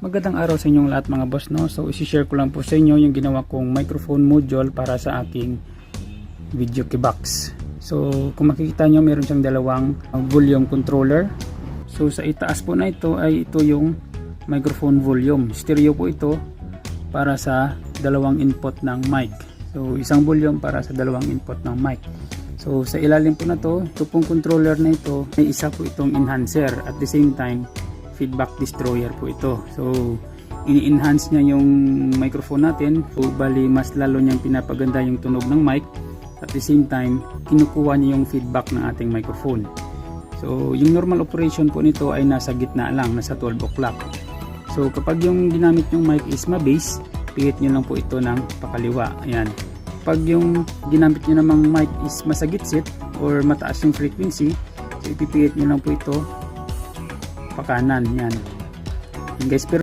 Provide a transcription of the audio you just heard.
Magandang araw sa inyong lahat mga boss, no? So isi-share ko lang po sa inyo yung ginawa kong microphone module para sa aking video key box. So kung makikita nyo, meron siyang dalawang volume controller. So sa itaas po na ito ay ito yung microphone volume. Stereo po ito para sa dalawang input ng mic. So isang volume para sa dalawang input ng mic. So sa ilalim po na ito pong controller na ito, may isa po itong enhancer. At the same time, feedback destroyer po ito. So ini-enhance niya yung microphone natin. So bali mas lalo niyang pinapaganda yung tunog ng mic. At the same time, kinukuha niya yung feedback ng ating microphone. So yung normal operation po nito ay nasa gitna lang, nasa 12 o'clock. So kapag yung ginamit yung mic is ma-bass, pihit nyo lang po ito ng pakaliwa. Ayan. Pag yung ginamit nyo namang mic is masagitsit or mataas yung frequency, so ipipihit nyo lang po ito pakanan. Yan guys, pero